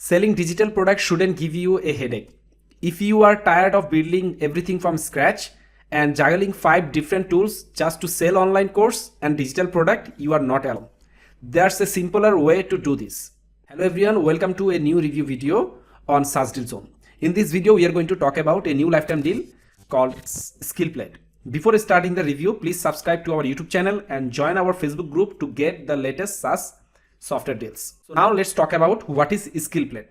Selling digital products shouldn't give you a headache. If you are tired of building everything from scratch and juggling 5 different tools just to sell online course and digital product, you are not alone. There's a simpler way to do this. Hello everyone, welcome to a new review video on SaaS Deal Zone. In this video, we are going to talk about a new lifetime deal called Skillplate. Before starting the review, please subscribe to our YouTube channel and join our Facebook group to get the latest SaaS software deals. So now let's talk about what is Skillplate.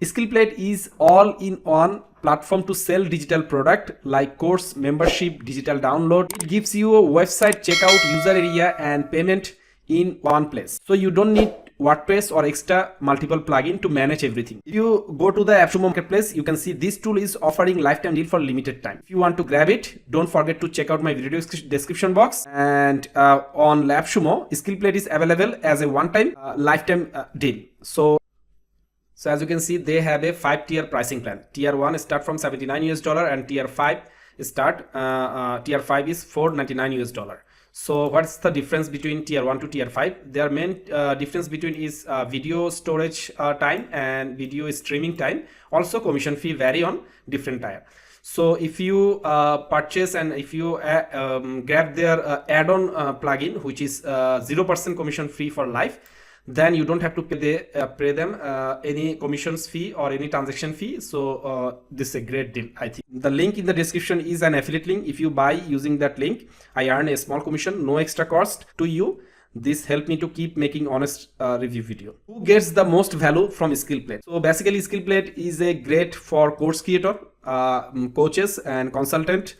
Skillplate is all-in-one platform to sell digital product like course, membership, digital download. It gives you a website, checkout, user area and payment in one place. So you don't need WordPress or extra multiple plugin to manage everything. If you go to the AppSumo marketplace, you can see this tool is offering lifetime deal for limited time. If you want to grab it, don't forget to check out my video description box. And on AppSumo, Skillplate is available as a one-time lifetime deal. So as you can see, they have a 5-tier pricing plan. Tier 1 start from $79 and tier 5 start tier 5 is $499. So what's the difference between tier 1 to tier 5? Their main difference between is video storage time and video streaming time. Also commission fee vary on different tier. So if you purchase and if you grab their add-on plugin, which is 0% commission fee for life, then you don't have to pay them any commissions fee or any transaction fee. So this is a great deal, I think. The link in the description is an affiliate link. If you buy using that link, I earn a small commission, no extra cost to you. This helped me to keep making honest review video. Who gets the most value from Skillplate? So basically Skillplate is a great for course creator, coaches and consultant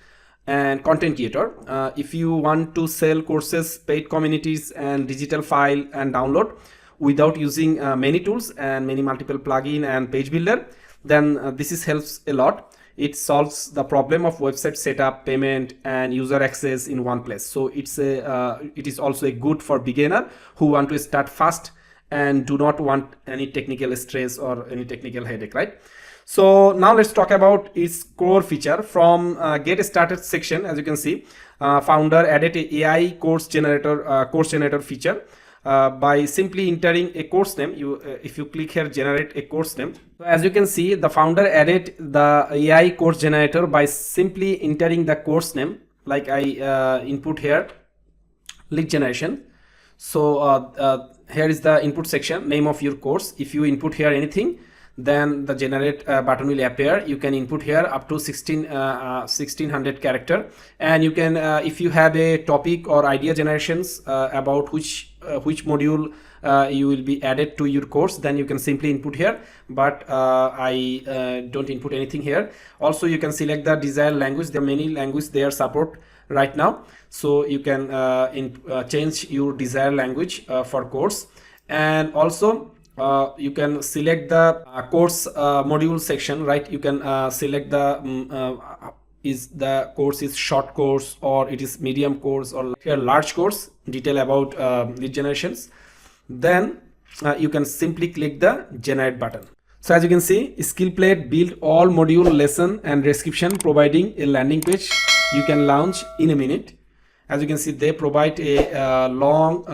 and content creator. If you want to sell courses, paid communities and digital file and download without using many tools and many multiple plugin and page builder, then this helps a lot. It solves the problem of website setup, payment and user access in one place. So it is also a good for beginner who want to start fast and do not want any technical stress or any technical headache, right? So now let's talk about its core feature. From get started section, as you can see, founder added a AI course generator feature by simply entering a course name. If you click here, generate a course name. So as you can see, the founder added the AI course generator by simply entering the course name. Like I input here, lead generation. So here is the input section, name of your course. If you input here anything, then the generate button will appear. You can input here up to 1600 character, and you can if you have a topic or idea generations about which module you will be added to your course, then you can simply input here, but I don't input anything here. Also you can select the desired language. There are many languages they are support right now, so you can change your desired language for course. And also you can select the course module section, right? You can select the is the course is short course or it is medium course or here large course, detail about lead generations. Then you can simply click the generate button. So as you can see, Skillplate build all module, lesson and description, providing a landing page you can launch in a minute. As you can see, they provide a long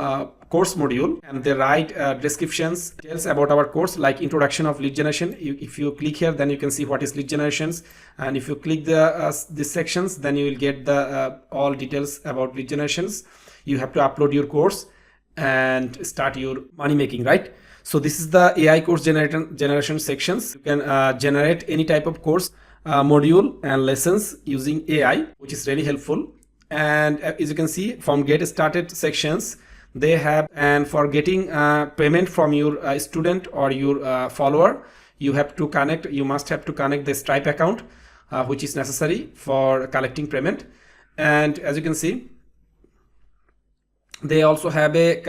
course module and they write descriptions, details about our course like introduction of lead generation. If you click here, then you can see what is lead generations, and if you click these sections, then you will get the all details about lead generations. You have to upload your course and start your money making, right? So this is the AI course generation sections. You can generate any type of course module and lessons using AI, which is really helpful. And as you can see, from get started sections, they have, and for getting payment from your student or your follower, you must have to connect the Stripe account, which is necessary for collecting payment. And as you can see, they also have a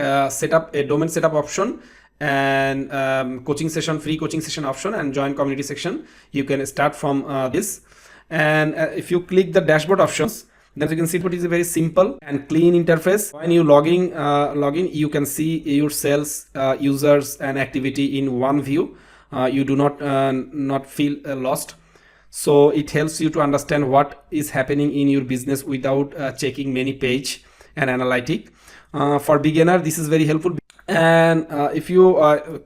domain setup option and free coaching session option and join community section. You can start from this. And if you click the dashboard options, then you can see it is a very simple and clean interface. When you log in, you can see your sales, users and activity in one view. You do not feel lost. So it helps you to understand what is happening in your business without checking many page and analytic. For beginner, this is very helpful. And if you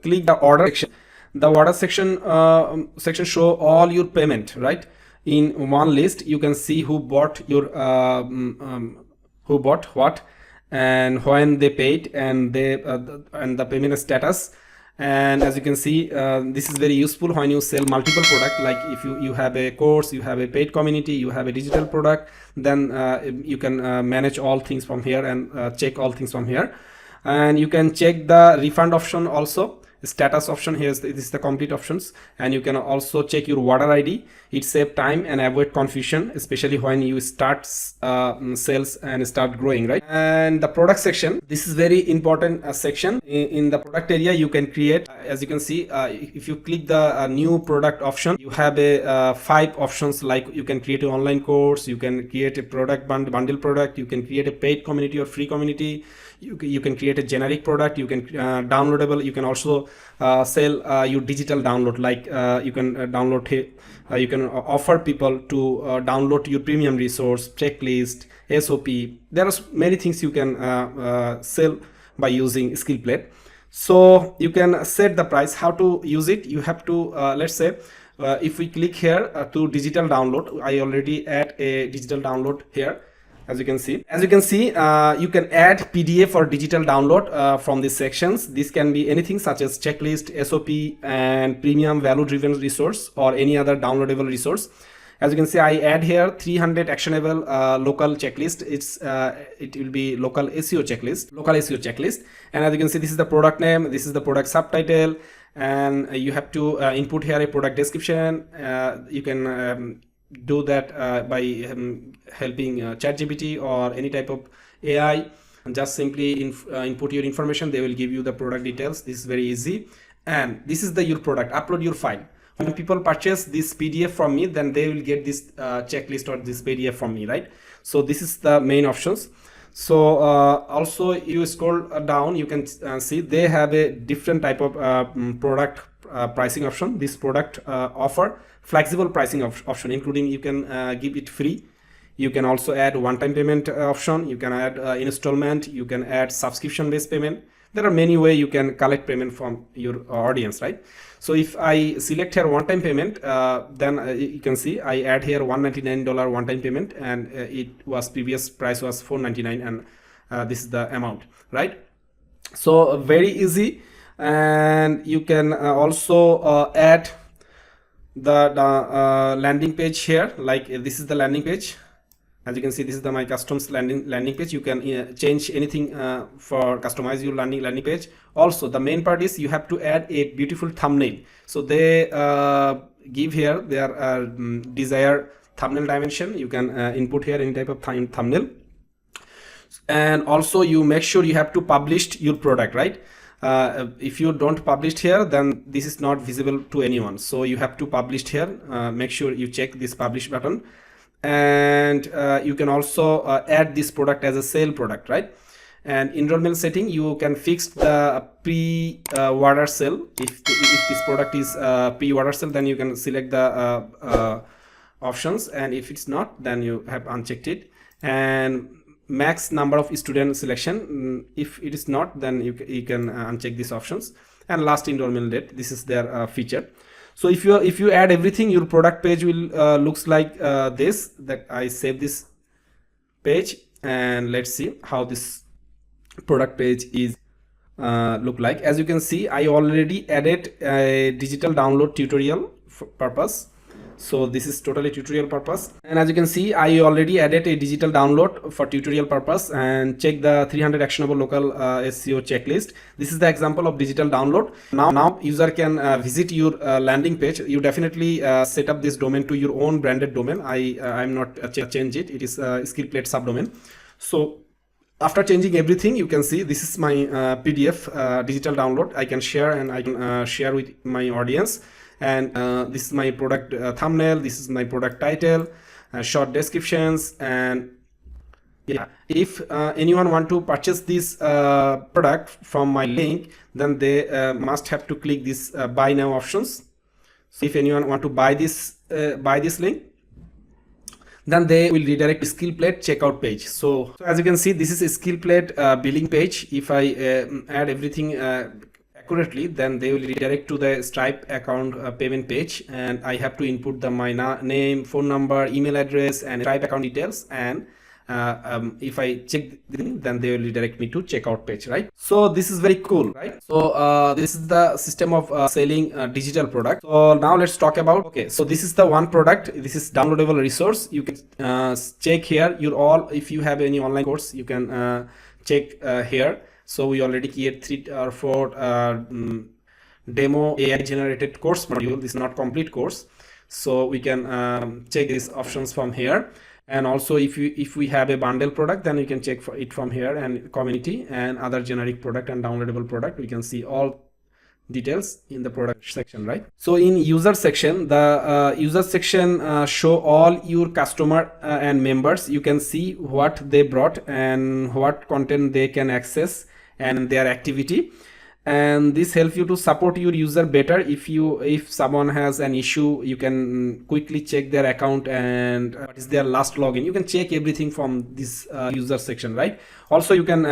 click the order section, The order section show all your payment, right, in one list. You can see who bought your who bought what and when they paid, and and the payment status. And as you can see, this is very useful when you sell multiple product. Like if you have a course, you have a paid community, you have a digital product, then you can manage all things from here and check all things from here. And you can check the refund option also. Status option here, this is the complete options. And you can also check your order ID. It saves time and avoid confusion, especially when you start sales and start growing, right? And the product section, this is very important section. In the product area, you can create, as you can see, if you click the new product option, you have a 5 options. Like you can create an online course, you can create a product bundle product, you can create a paid community or free community, you can create a generic product, you can downloadable, you can also sell your digital download. Like you can download you can offer people to download your premium resource, checklist, SOP. There are many things you can sell by using Skillplate. So you can set the price. How to use it? You have to let's say if we click here to digital download, I already add a digital download here. As you can see, you can add PDF or digital download from these sections. This can be anything such as checklist, SOP, and premium value driven resource, or any other downloadable resource. As you can see, I add here 300 actionable local checklist. It will be local SEO checklist. And as you can see, this is the product name, this is the product subtitle, and you have to input here a product description. You can do that by helping ChatGPT or any type of AI. Just simply input your information, they will give you the product details. This is very easy. And this is your product. Upload your file. When people purchase this PDF from me, then they will get this checklist or this PDF from me, right? So this is the main options. So also you scroll down, you can see they have a different type of product pricing option. This product offer flexible pricing option, including you can give it free. You can also add one-time payment option. You can add installment. You can add subscription-based payment. There are many ways you can collect payment from your audience, right? So if I select here one-time payment, then you can see I add here $199 one-time payment, and it was previous price was $499, and this is the amount, right? So very easy. And you can also add the landing page here. Like this is the landing page. As you can see, this is my customs landing page. You can change anything for customize your landing page. Also, the main part is you have to add a beautiful thumbnail. So they give here their desired thumbnail dimension. You can input here any type of thumbnail. And also you make sure you have to publish your product, right? If you don't publish here, then this is not visible to anyone. So you have to publish here. Make sure you check this publish button. And you can also add this product as a sale product, right? And enrollment setting, you can fix the pre-order sale. If this product is pre-order sale, then you can select the options, and if it's not, then you have unchecked it. And max number of student selection, if it is not, then you can uncheck these options. And last enrollment date, this is their feature. So if you add everything, your product page will looks like this. That I save this page, and let's see how this product page is look like. As you can see, I already added a digital download tutorial for purpose. So this is totally tutorial purpose. And as you can see, I already added a digital download for tutorial purpose, and check the 300 actionable local SEO checklist. This is the example of digital download. Now user can visit your landing page. You definitely set up this domain to your own branded domain. I'm not change it. It is Skillplate subdomain. So after changing everything, you can see this is my PDF digital download. I can share, and I can share with my audience. And this is my product thumbnail, this is my product title, short descriptions. And yeah, if anyone want to purchase this product from my link, then they must have to click this buy now options. So if anyone want to buy this link, then they will redirect to Skillplate checkout page. So as you can see, this is a Skillplate billing page. If I add everything accurately, then they will redirect to the Stripe account payment page, and I have to input my name, phone number, email address, and Stripe account details. And if I check then they will redirect me to checkout page, right? So this is very cool, right? So this is the system of selling digital product. So now let's talk about, okay, so this is the one product. This is downloadable resource. You can check here if you have any online course, you can check here. So we already create 3 or 4 demo AI generated course module. This is not complete course, so we can check these options from here. And also if we have a bundle product, then you can check for it from here, and community and other generic product and downloadable product. We can see all details in the product section, right? So in user section, the user section show all your customer and members. You can see what they brought and what content they can access and their activity. And this helps you to support your user better. If someone has an issue, you can quickly check their account and what is their last login. You can check everything from this user section, right? Also you can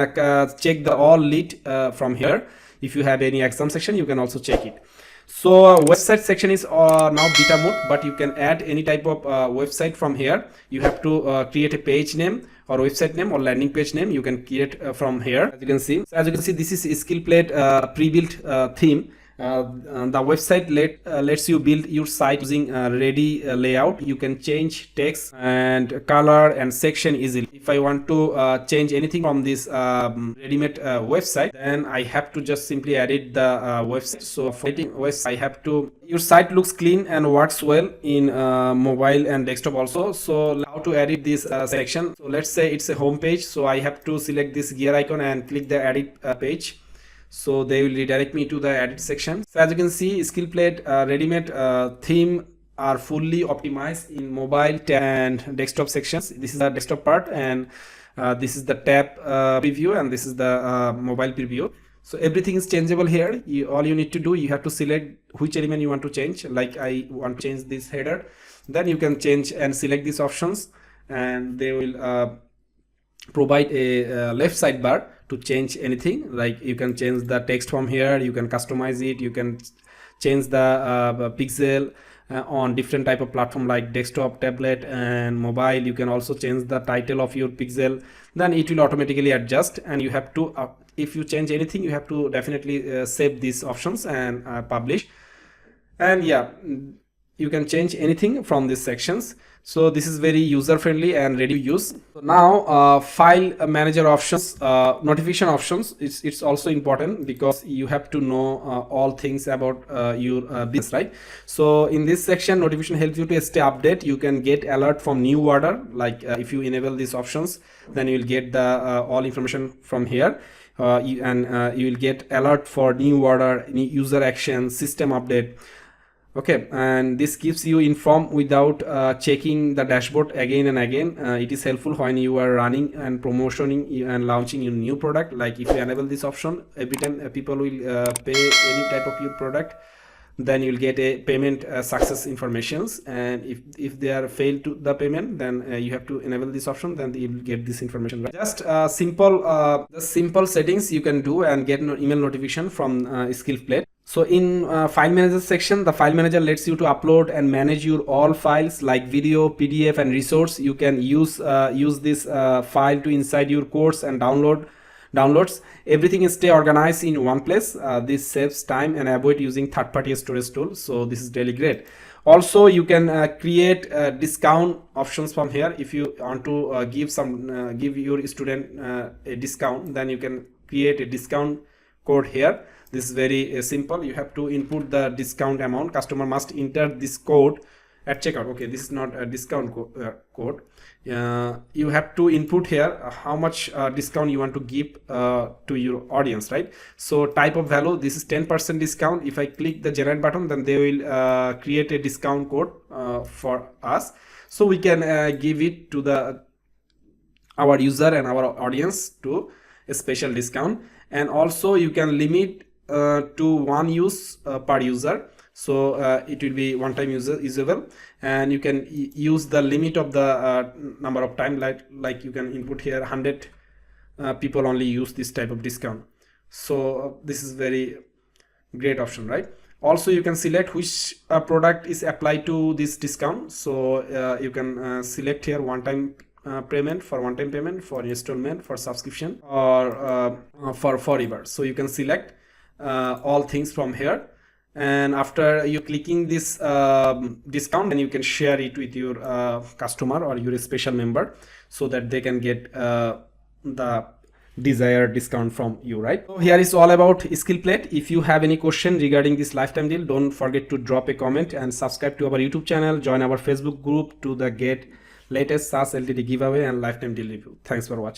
check the all lead from here. If you have any exam section, you can also check it. So website section is now beta mode, but you can add any type of website from here. You have to create a page name or website name or landing page name. You can create from here. As you can see, this is Skillplate pre-built theme. The website lets you build your site using ready layout. You can change text and color and section easily. If I want to change anything from this ready-made website, then I have to just simply edit the website. So for editing website, your site looks clean and works well in mobile and desktop also. So how to edit this section? So let's say it's a home page, so I have to select this gear icon and click the edit page. So they will redirect me to the edit section. So as you can see, Skillplate ready-made theme are fully optimized in mobile and desktop sections. This is the desktop part, and this is the tab preview, and this is the mobile preview. So everything is changeable here. All you need to do, you have to select which element you want to change. Like I want to change this header, then you can change and select these options, and they will provide a left sidebar to change anything. Like you can change the text from here, you can customize it, you can change the pixel on different type of platform like desktop, tablet, and mobile. You can also change the title of your pixel, then it will automatically adjust. And you have to if you change anything, you have to definitely save these options and publish. And yeah, you can change anything from these sections. So this is very user friendly and ready to use. So now file manager options, notification options, it's also important because you have to know all things about your business, right? So in this section, notification helps you to stay update. You can get alert from new order. Like if you enable these options, then you will get the all information from here. You will get alert for new order, new user action, system update. Okay, and this keeps you informed without checking the dashboard again and again. It is helpful when you are running and promoting and launching your new product. Like if you enable this option, every time people will pay any type of your product, then you'll get a payment success informations. And if they are failed to the payment, then you have to enable this option, then you'll get this information, right? Just simple settings you can do and get an email notification from Skillplate. So in file manager section, the file manager lets you to upload and manage your all files like video, PDF, and resource. You can use this file to inside your course and downloads. Everything is stay organized in one place. This saves time and avoid using third-party storage tools. So this is really great. Also, you can create discount options from here. If you want to give your student a discount, then you can create a discount code here. This is very simple. You have to input the discount amount. Customer must enter this code at checkout. Okay, this is not a discount code. You have to input here how much discount you want to give to your audience, right? So type of value, this is 10% discount. If I click the generate button, then they will create a discount code for us. So we can give it to our user and our audience to a special discount. And also you can limit to one use per user. So it will be one-time usable, and you can use the limit of the number of time, like you can input here 100 people only use this type of discount. So this is very Great option, right? Also, you can select which product is applied to this discount. So you can select here one-time payment, for installment, for subscription, or for forever. So you can select all things from here, and after you clicking this discount, then you can share it with your customer or your special member, so that they can get the desired discount from you, right? So here is all about Skillplate. If you have any question regarding this lifetime deal, don't forget to drop a comment and subscribe to our YouTube channel, join our Facebook group to the get latest SaaS LTD giveaway and lifetime deal review. Thanks for watching.